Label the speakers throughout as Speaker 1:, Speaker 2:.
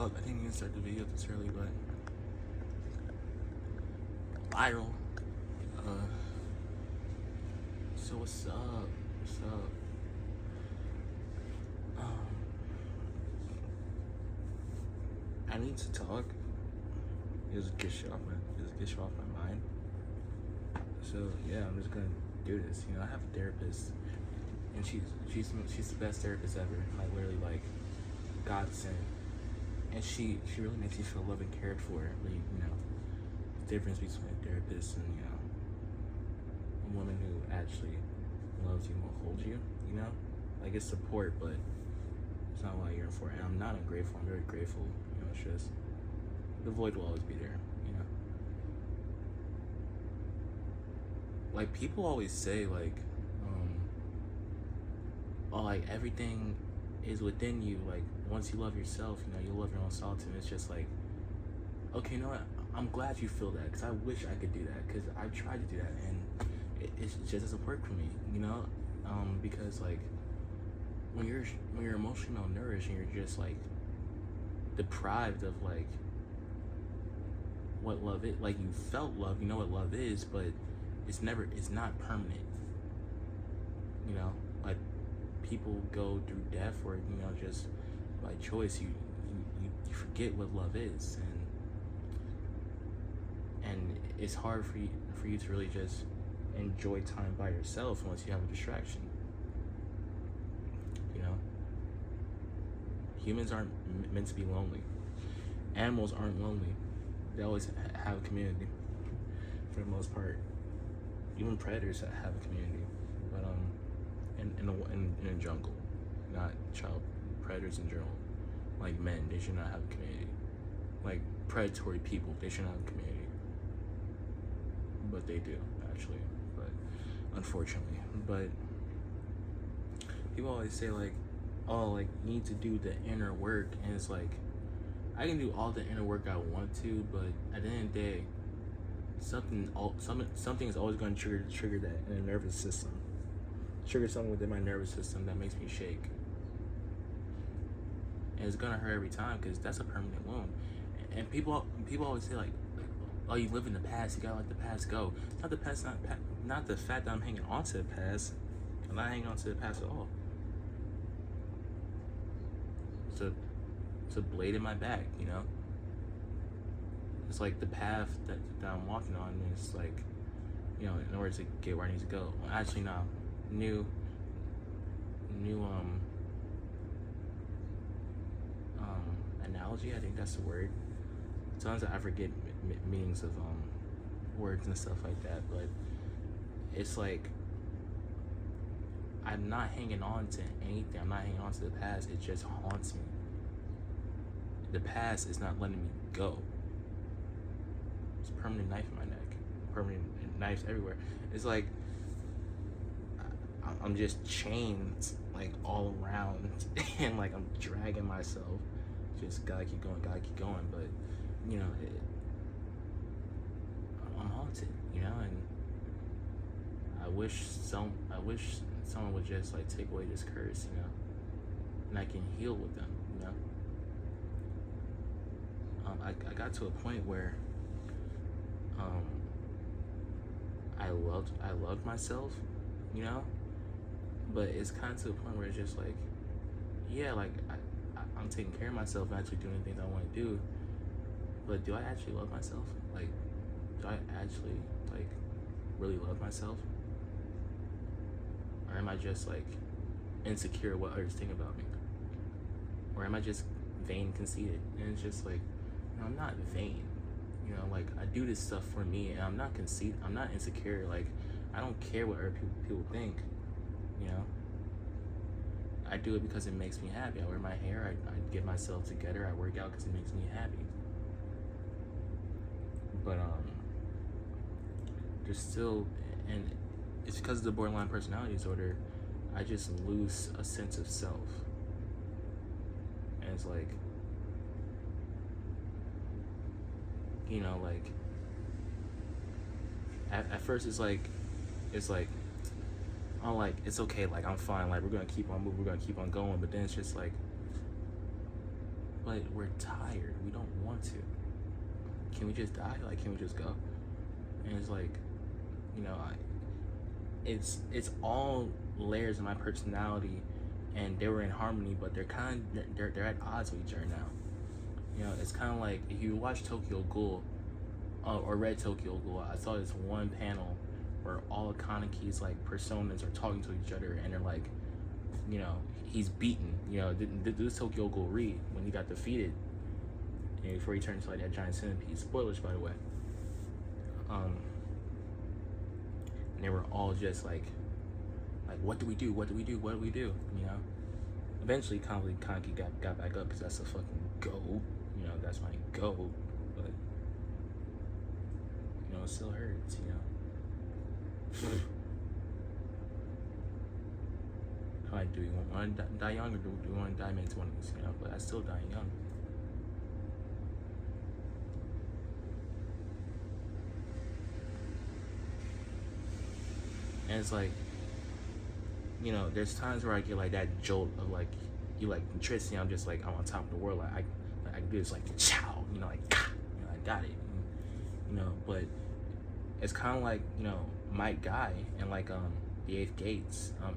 Speaker 1: fuck, I didn't even start the video this early, but viral. Uh, so what's up? What's up? Um, I need to talk. Just get shit off my mind. So yeah, I'm just gonna do this. You know, I have a therapist, and she's the best therapist ever. Like literally, like God sent. And she really makes you feel loved and cared for. Like, you know, the difference between a therapist and, you know, a woman who actually loves you and will hold you, you know? Like, it's support, but it's not what you're for. And I'm not ungrateful. I'm very grateful. You know, it's just, the void will always be there, you know? Like, people always say, like, oh, like, everything is within you. Like, once you love yourself, you know, you love your own solitude. It's just like, okay, you know what? I'm glad you feel that, because I wish I could do that, because I've tried to do that, and it just doesn't work for me, you know? Because like when you're emotionally malnourished and you're just like deprived of like what love is, like you felt love, you know what love is, but it's not permanent, you know? Like people go through death, or you know, just by choice you forget what love is, and it's hard for you to really just enjoy time by yourself unless you have a distraction. You know, humans aren't meant to be lonely. Animals aren't lonely. They always have a community for the most part. Even predators have a community, but in a jungle, not child predators in general. Like men, they should not have a community. Like predatory people, they should not have a community. But they do, actually. But unfortunately, but people always say like, oh, like you need to do the inner work, and it's like I can do all the inner work I want to, but at the end of the day, something is always going to trigger that in the nervous system, trigger something within my nervous system that makes me shake, and it's gonna hurt every time because that's a permanent wound. And people always say like, oh, you live in the past, you gotta let the past go. Not the past, not the fact that I'm hanging on to the past. I'm not hanging on to the past at all. It's a blade in my back, you know? It's like the path that I'm walking on is like, you know, in order to get where I need to go. Well, actually, no. New analogy, I think that's the word. Sometimes I forget meanings of words and stuff like that, but it's like I'm not hanging on to anything. I'm not hanging on to the past. It just haunts me. The past is not letting me go. It's a permanent knife in my neck. Permanent knives everywhere. It's like I'm just chained like all around, and like I'm dragging myself. Just gotta keep going. But you know, I'm haunted. You know, and I wish someone would just like take away this curse. You know, and I can heal with them. You know. I got to a point where I loved myself, you know, but it's kind of to a point where it's just like, yeah, like I'm taking care of myself and actually doing things I want to do, but do I actually love myself? Like, do I actually like really love myself, or am I just like insecure what others think about me, or am I just vain, conceited? And it's just like, I'm not vain, you know, like I do this stuff for me, and I'm not conceited, I'm not insecure, like I don't care what other people think, you know. I do it because it makes me happy. I wear my hair, I get myself together, I work out because it makes me happy. But there's still, and it's because of the borderline personality disorder, I just lose a sense of self. And it's like, you know, like at first it's like I'm like, it's okay, like I'm fine, like we're gonna keep on moving, we're gonna keep on going, but then it's just like, but we're tired. We don't want to. Can we just die? Like, can we just go? And it's like, you know, it's all layers of my personality, and they were in harmony, but they're at odds with each other now. You know, it's kind of like if you watch Tokyo Ghoul, or read Tokyo Ghoul, I saw this one panel where all of Kaneki's like personas are talking to each other, and they're like, you know, he's beaten. You know, this Tokyo Ghoul Reed when he got defeated, and before he turned into like that giant centipede. Spoilers, by the way. And they were all just like, what do we do? What do we do? What do we do? You know. Eventually, Kaneki got back up because that's a fucking goat. You know, that's my goat. But you know, it still hurts. You know. Like, do you want to die young, or do you want to die mid-20s? You know, but I still die young. And it's like, you know, there's times where I get like that jolt of like, you like Tristan, I'm just like, I'm on top of the world. Like I can do this like chow, you know, like, you know, I got it. And, you know, but it's kind of like, you know, Mike Guy and like the Eighth Gates, I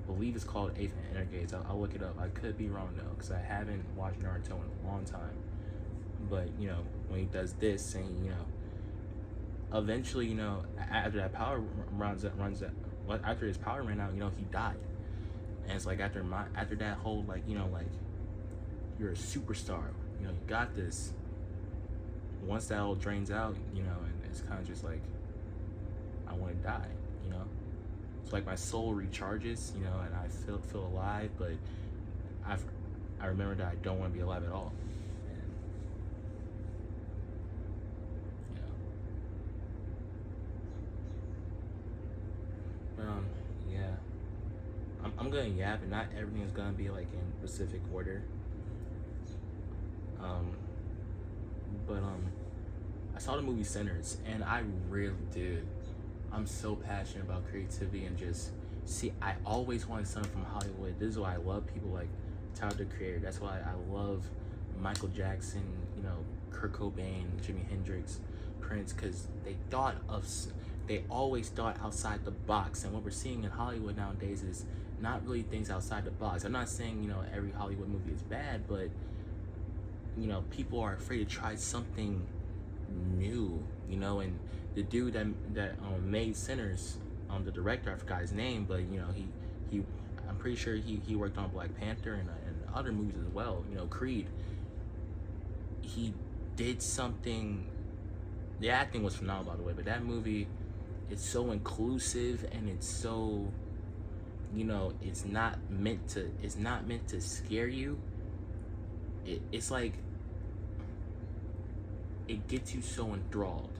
Speaker 1: believe it's called Eighth Inner Gates. I'll look it up. I could be wrong though, because I haven't watched Naruto in a long time. But you know, when he does this, and you know, eventually, you know, after that power after his power ran out, you know, he died. And it's like after that whole like, you know, like, you're a superstar, you know, you got this. Once that all drains out, you know, and it's kind of just like, I want to die, you know. It's like my soul recharges, you know, and I feel alive, but I remember that I don't want to be alive at all. And, you know. Yeah. I'm gonna yap, and not everything is gonna be like in specific order. But I saw the movie Sinners, and I really did. I'm so passionate about creativity and just I always wanted something from Hollywood. This is why I love people like Tyler the Creator. That's why I love Michael Jackson, you know, Kurt Cobain, Jimi Hendrix, Prince, because they always thought outside the box. And what we're seeing in Hollywood nowadays is not really things outside the box. I'm not saying, you know, every Hollywood movie is bad, but you know, people are afraid to try something new, you know. And the dude that made Sinners, the director, I forgot his name, but you know, he I'm pretty sure he worked on Black Panther and other movies as well, you know, Creed. He did something. The acting was phenomenal, by the way, but that movie, it's so inclusive, and it's so, you know, it's not meant to scare you. It's like, it gets you so enthralled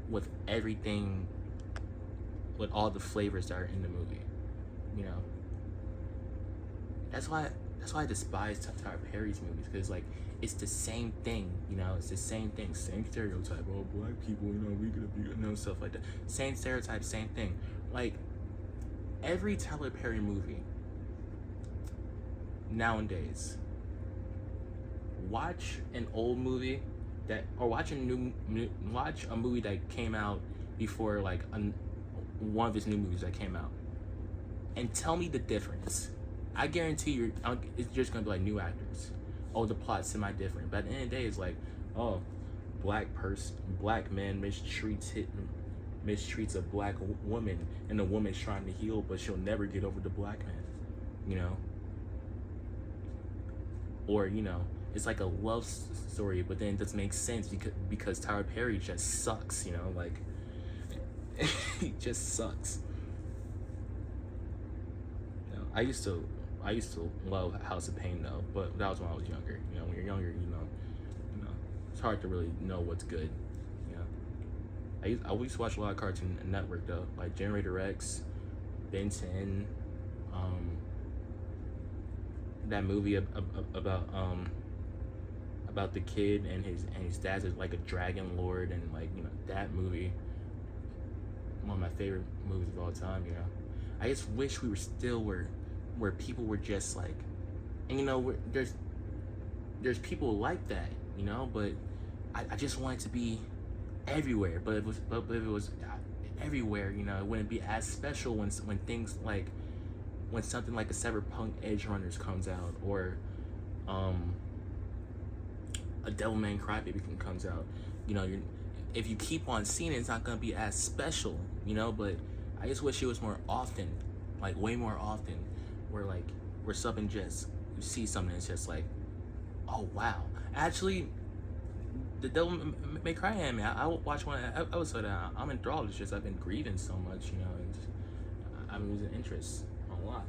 Speaker 1: with everything, with all the flavors that are in the movie, you know. That's why I despise Tyler Perry's movies, because like, it's the same thing, you know. It's the same thing, same stereotype. Oh, black people, you know, we gonna be, you know, stuff like that. Same stereotype, same thing. Like, every Tyler Perry movie nowadays, watch an old movie or watch a movie that came out before like one of his new movies that came out, and tell me the difference. I guarantee it's just gonna be like new actors. Oh, the plot's semi-different, but at the end of the day, it's like, oh, black man mistreats a black woman, and the woman's trying to heal, but she'll never get over the black man, you know. Or, you know, it's like a love story, but then it doesn't make sense because Tyler Perry just sucks, you know, like, he just sucks. You know, I used to love House of Pain though, but that was when I was younger. You know, when you're younger, you know, it's hard to really know what's good. You know, I used to watch a lot of Cartoon Network though, like Generator X, Ben 10, that movie about the kid and his dad's like a dragon lord, and like, you know, that movie, one of my favorite movies of all time. You know, I just wish we were still where people were just like And there's people like that, but I just want it to be everywhere. But if it was everywhere, it wouldn't be as special when things like when something like a Cyberpunk Edge Runners comes out, or a Devilman Crybaby comes out. If you keep on seeing it, it's not gonna be as special, But I just wish it was more often, like way more often, where something just you see something, it's just like, oh wow. Actually, the Devil May Cry anime, I watch one episode. I'm enthralled. It's just I've been grieving so much, and just, I'm losing interest a lot.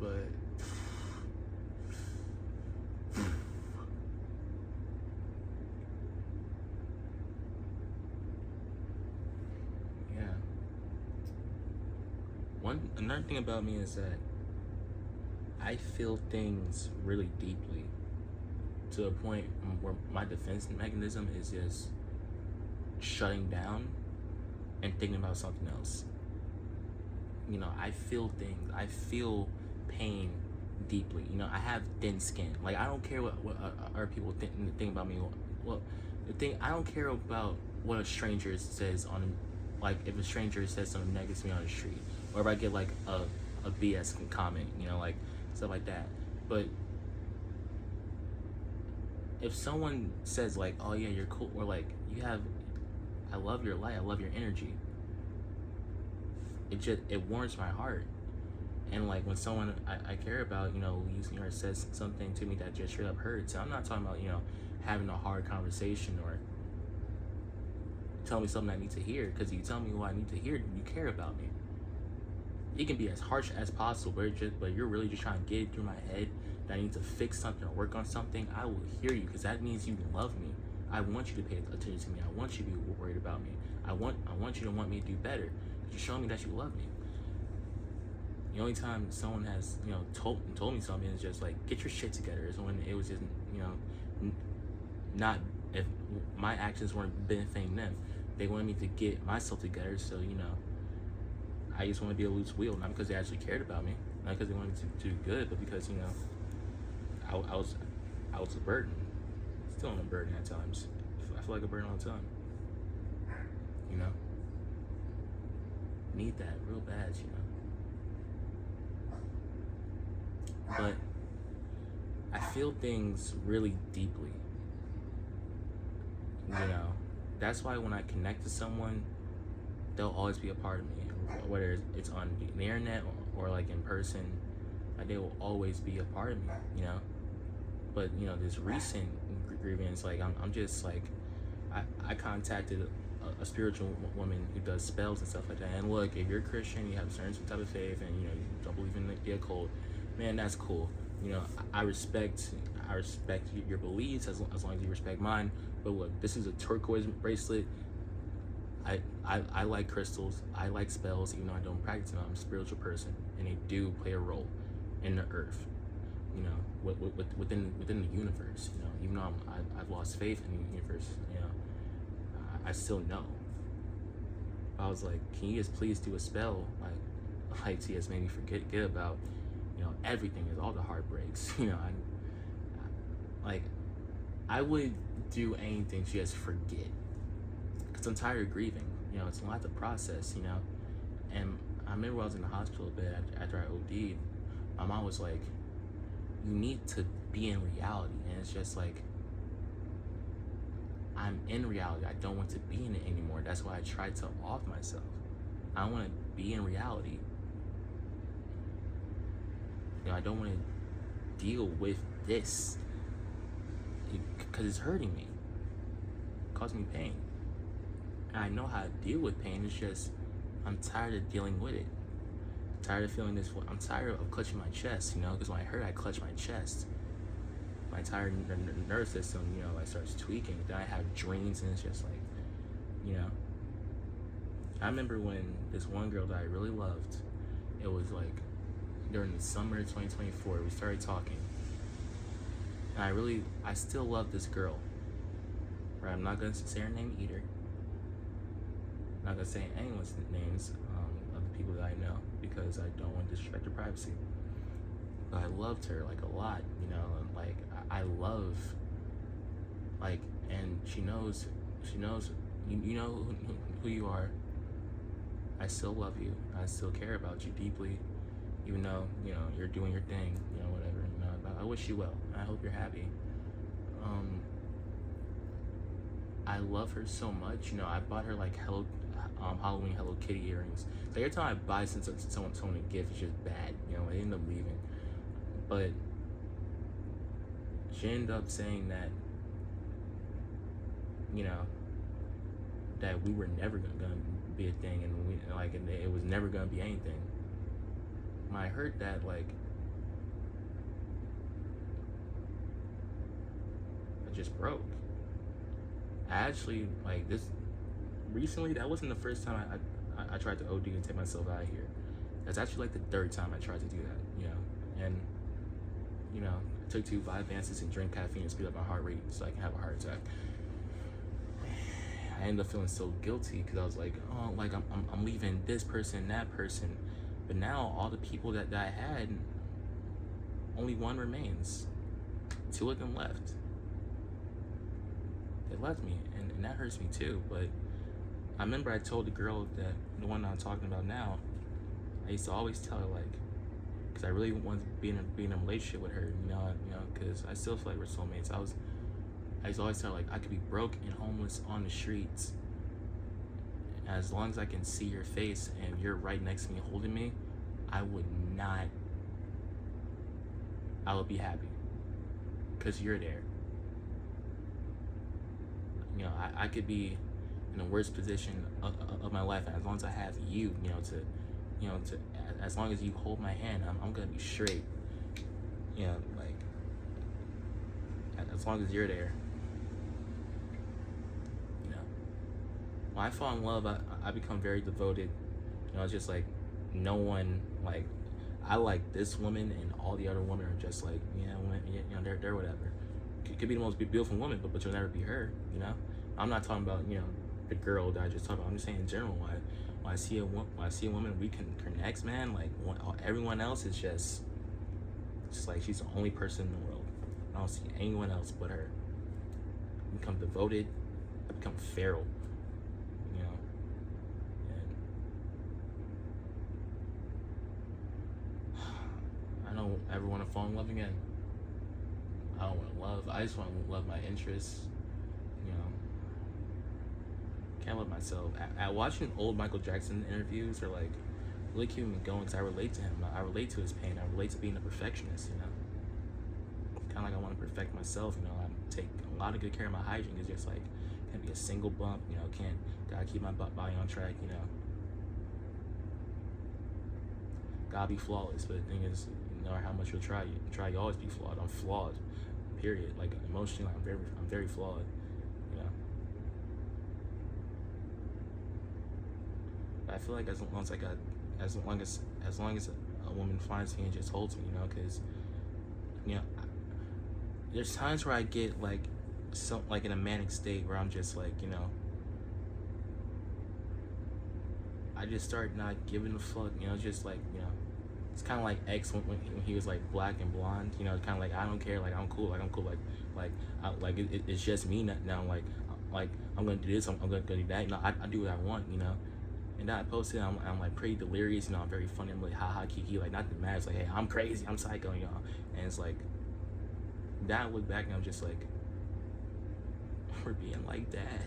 Speaker 1: But yeah, another thing about me is that I feel things really deeply, to a point where my defense mechanism is just shutting down and thinking about something else. I feel things. I feel pain deeply. I have thin skin. Like, I don't care what other people think about me. Well, I don't care about what a stranger says like, if a stranger says something negative to me on the street, or if I get like a BS comment, like stuff like that. But if someone says like, oh yeah, you're cool, or like, I love your light, I love your energy, it warms my heart. And like, when someone I care about, says something to me that just straight up hurts, I'm not talking about, having a hard conversation or tell me something I need to hear, because you tell me what I need to hear, you care about me. It can be as harsh as possible, but you're really just trying to get it through my head that I need to fix something or work on something. I will hear you, because that means you love me. I want you to pay attention to me. I want you to be worried about me. I want you to want me to do better. You're showing me that you love me. The only time someone has, told me something is just like, get your shit together, is when it was just, not, if my actions weren't benefiting them. They wanted me to get myself together, so, I just want to be a loose wheel, not because they actually cared about me, not because they wanted to do good, but because, I was a burden. Still a burden at times. I feel like a burden all the time. Need that real bad, But I feel things really deeply. That's why when I connect to someone, they'll always be a part of me. Whether it's on the internet or like in person, like, they will always be a part of me, But this recent grievance, like, I'm just like, I contacted a spiritual woman who does spells and stuff like that. And look, if you're a Christian, you have a certain type of faith, and you don't believe in the occult, man, that's cool. I respect your beliefs as long as you respect mine. But look, this is a turquoise bracelet. I like crystals. I like spells, even though I don't practice them. I'm a spiritual person, and they do play a role in the earth. Within the universe. Even though I've lost faith in the universe, I still know. I was like, can you just please do a spell like to just make me forget about everything, is all the heartbreaks. I would do anything to just forget, because I'm tired of grieving. It's a lot to process. And I remember I was in the hospital a bit after I OD'd. My mom was like, you need to be in reality. And it's just like, I'm in reality. I don't want to be in it anymore. That's why I tried to off myself. I don't want to be in reality. I don't want to deal with this, because it's hurting me. It causing me pain. And I know how to deal with pain. It's just, I'm tired of dealing with it. I'm tired of feeling this. I'm tired of clutching my chest, because when I hurt, I clutch my chest. My entire nervous system, like, starts tweaking. Then I have dreams, and it's just like, I remember when this one girl that I really loved, it was like during the summer of 2024, we started talking. And I still love this girl. Right? I'm not gonna say her name either. I'm not gonna say anyone's names because I don't want to disrespect her privacy. But I loved her like a lot, you know, and like I love, like, and she knows, you know who you are. I still love you. I still care about you deeply, even though, you know, you're doing your thing, you know, whatever. You know, I wish you well. I hope you're happy. I love her so much. You know, I bought her like Halloween Hello Kitty earrings. Like every time I buy someone a gift, it's just bad. You know, I end up leaving. But she ended up saying that, you know, that we were never gonna be a thing, and it was never gonna be anything. When I heard that, like, I just broke. I actually, like, this recently, that wasn't the first time I tried to OD and take myself out of here. That's actually like the third time I tried to do that, you know. And, you know, I took 2 Vyvanses and drank caffeine to speed up my heart rate so I can have a heart attack. I ended up feeling so guilty because I was like, oh, like I'm leaving this person, that person. But now all the people that I had, only one remains. 2 of them left. They left me, and that hurts me too. But I remember I told the girl, that the one I'm talking about now, I used to always tell her, like, because I really wanted to be in a relationship with her, you know, because I still feel like we're soulmates. I used to always tell her, like, I could be broke and homeless on the streets. As long as I can see your face and you're right next to me holding me, I would be happy. Because you're there. You know, I could be in the worst position of my life, and as long as I have you, as long as you hold my hand, I'm gonna be straight. You know, like, as long as you're there. You know, when I fall in love, I become very devoted. You know, it's just like no one, like, I like this woman, and all the other women are just like, they're whatever. Could be the most beautiful woman, but you'll never be her. You know, I'm not talking about, you know, the girl that I just talked about. I'm just saying in general. When I see a woman, we can connect, man. Like, everyone else is just like, she's the only person in the world. I don't see anyone else but her. I become devoted. I become feral. You know, and I don't ever want to fall in love again. I don't want to love. I just want to love my interests. You know, can't love myself. At watching old Michael Jackson interviews are like really keeping me going because I relate to him. I relate to his pain. I relate to being a perfectionist. You know, kind of like I want to perfect myself. You know, I take a lot of good care of my hygiene. It's just like can't be a single bump. You know, gotta keep my body on track. You know, gotta be flawless. But the thing is, no matter how much you'll try, you always be flawed. I'm flawed. Period. Like, emotionally, I'm very flawed. You know. But I feel like as long as a woman finds me and just holds me, you know, because, you know, there's times where I get like in a manic state where I'm just like, you know, I just start not giving a fuck, you know, just like, you know. It's kind of like X when he was like black and blonde, you know, kind of like, I don't care, like I'm cool, it's just me now, like I'm gonna do this, I'm gonna do that, you know, I do what I want, you know. And then I posted, I'm like pretty delirious, you know, I'm very funny, I'm like haha kiki, like not the mad, it's like, hey, I'm crazy, I'm psycho, you know. And it's like, then I look back and I'm just like, we're being like dad.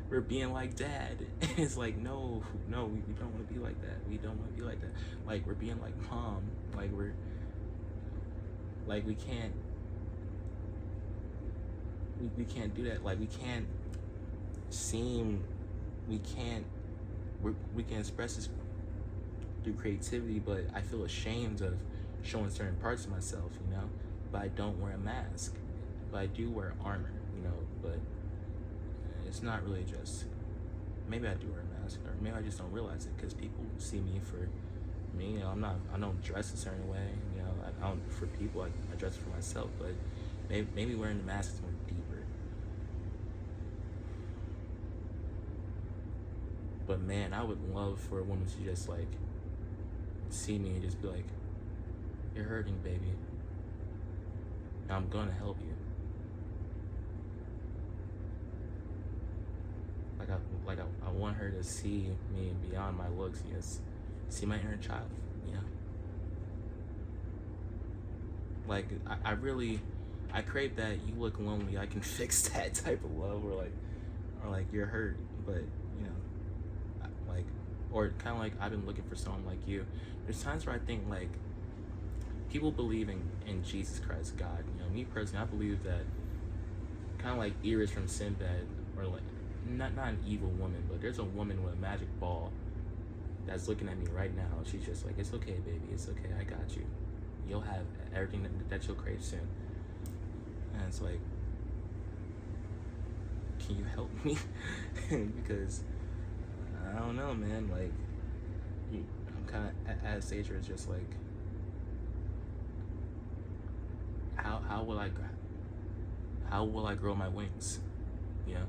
Speaker 1: We're being like dad. It's like, no, we don't want to be like that. We don't want to be like that. Like, we're being like mom. Like, we can't do that. Like, we can express this through creativity, but I feel ashamed of showing certain parts of myself, you know. But I don't wear a mask. But I do wear armor, you know. But it's not really just, maybe I do wear a mask, or maybe I just don't realize it because people see me for me, you know. I don't dress a certain way, you know. I don't, for people, I dress for myself, but maybe wearing the mask is more deeper. But man, I would love for a woman to just like see me and just be like, "You're hurting, baby. I'm gonna help you." I want her to see me beyond my looks. Yes, see my inner child. Yeah. Like I really, I crave that. You look lonely, I can fix that type of love, or like you're hurt, but you know, like, or kind of like I've been looking for someone like you. There's times where I think like people believe in Jesus Christ, God. You know, me personally, I believe that kind of like Iris from Sinbad, or like not an evil woman, but there's a woman with a magic ball that's looking at me right now. She's just like, "It's okay, baby. It's okay. I got you. You'll have everything that you'll crave soon." And it's like, can you help me? Because I don't know, man. Like, I'm kind of at a stage where it's just like, how will I grow my wings? You know.